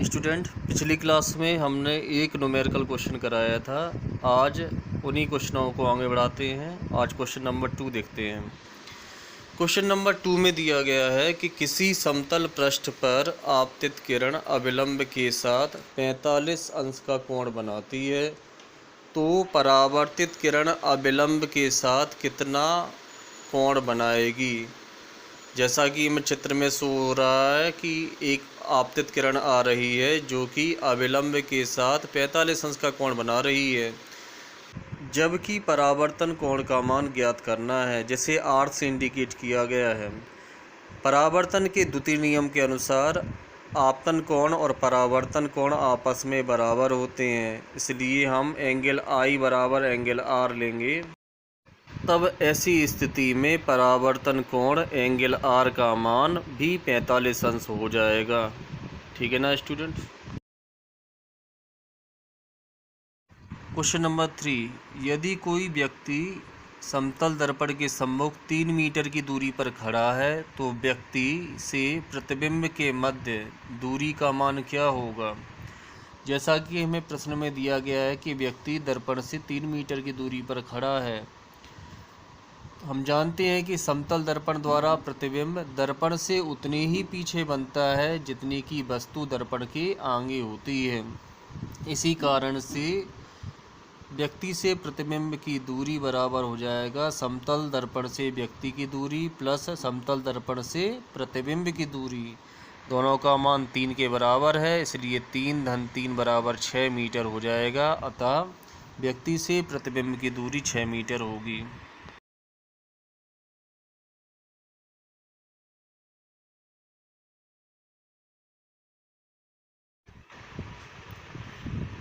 Student, पिछली class में हमने एक न्यूमेरिकल क्वेश्चन कराया था। आज उन्हीं क्वेश्चनों को आगे बढ़ाते हैं। आज क्वेश्चन नंबर 2 देखते हैं। क्वेश्चन नंबर 2 में दिया गया है कि किसी समतल पृष्ठ पर आपतित किरण अभिलंब के साथ 45 अंश का कोण बनाती है, तो परावर्तित किरण अभिलंब के साथ कितना कोण बनाएगी। जैसा कि मैं चित्र में शो हो रहा है कि एक आपतित किरण आ रही है जो कि अभिलंब के साथ 45 अंश का कोण बना रही है, जबकि परावर्तन कोण का मान ज्ञात करना है, जिसे R से इंडिकेट किया गया है। परावर्तन के द्वितीय नियम के अनुसार आपतन कोण और परावर्तन कोण आपस में बराबर होते हैं, इसलिए हम एंगल I बराबर एंगल R लेंगे। तब ऐसी स्थिति में परावर्तन कोण एंगल R का मान भी 45 अंश हो जाएगा। ठीक है ना स्टूडेंट। क्वेश्चन नंबर 3, यदि कोई व्यक्ति समतल दर्पण के सम्मुख 3 मीटर की दूरी पर खड़ा है, तो व्यक्ति से प्रतिबिंब के मध्य दूरी का मान क्या होगा। जैसा कि हमें प्रश्न में दिया गया है कि व्यक्ति दर्पण से 3 मीटर की दूरी पर खड़ा है। हम जानते हैं कि समतल दर्पण द्वारा प्रतिबिंब दर्पण से उतने ही पीछे बनता है जितनी की वस्तु दर्पण के आगे होती है। इसी कारण से व्यक्ति से प्रतिबिंब की दूरी बराबर हो जाएगा समतल दर्पण से व्यक्ति की दूरी प्लस समतल दर्पण से प्रतिबिंब की दूरी। दोनों का मान 3 के बराबर है, इसलिए 3 धन 3 बराबर 6 मीटर हो जाएगा। अतः व्यक्ति से प्रतिबिंब की दूरी 6 मीटर होगी।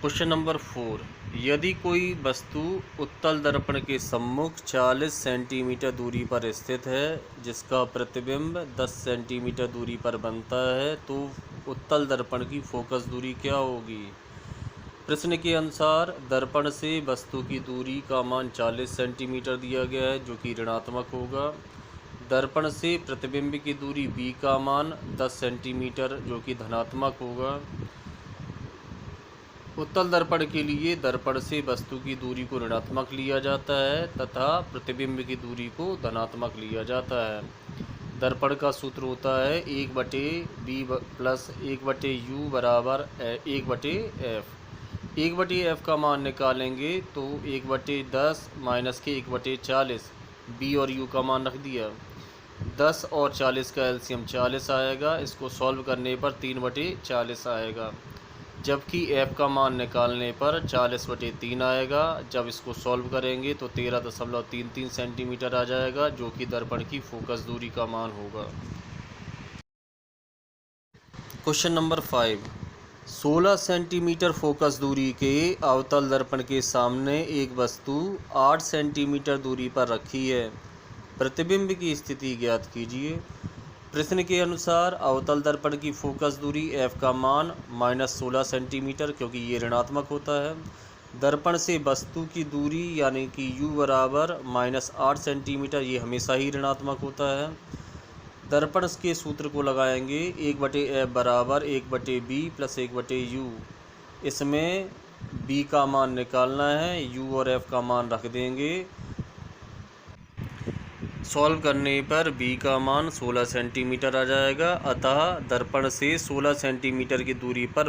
क्वेश्चन नंबर 4, यदि कोई वस्तु उत्तल दर्पण के सम्मुख 40 सेंटीमीटर दूरी पर स्थित है, जिसका प्रतिबिंब 10 सेंटीमीटर दूरी पर बनता है, तो उत्तल दर्पण की फोकस दूरी क्या होगी। प्रश्न के अनुसार दर्पण से वस्तु की दूरी का मान 40 सेंटीमीटर दिया गया है, जो कि ऋणात्मक होगा। दर्पण से प्रतिबिंब की दूरी b का मान 10 सेंटीमीटर, जो कि धनात्मक होगा। उत्तल दर्पण के लिए दर्पण से वस्तु की दूरी को ऋणात्मक लिया जाता है तथा प्रतिबिंब की दूरी को धनात्मक लिया जाता है। दर्पण का सूत्र होता है 1/b प्लस 1/u बराबर 1/f। 1/f का मान निकालेंगे तो 1/10 माइनस के 1/40, b और u का मान रख दिया। 10 और 40 का एलसीएम 40 आएगा। इसको सॉल्व करने पर 3/40 आएगा, जबकि f का मान निकालने पर 40/3 आएगा। जब इसको सॉल्व करेंगे तो 13.33 सेंटीमीटर आ जाएगा, जो कि दर्पण की फोकस दूरी का मान होगा। क्वेश्चन नंबर 5, 16 सेंटीमीटर फोकस दूरी के अवतल दर्पण के सामने एक वस्तु 8 सेंटीमीटर दूरी पर रखी है। प्रतिबिंब की स्थिति ज्ञात कीजिए। प्रश्न के अनुसार अवतल दर्पण की फोकस दूरी f का मान -16 सेंटीमीटर, क्योंकि ये ऋणात्मक होता है। दर्पण से वस्तु की दूरी यानी कि u बराबर -8 सेंटीमीटर, ये हमेशा ही ऋणात्मक होता है। दर्पण के सूत्र को लगाएंगे 1/f बराबर 1/b प्लस 1/u। इसमें b का मान निकालना है, u और f का मान रख देंगे। सॉल्व करने पर b का मान 16 सेंटीमीटर आ जाएगा। अतः दर्पण से 16 सेंटीमीटर की दूरी पर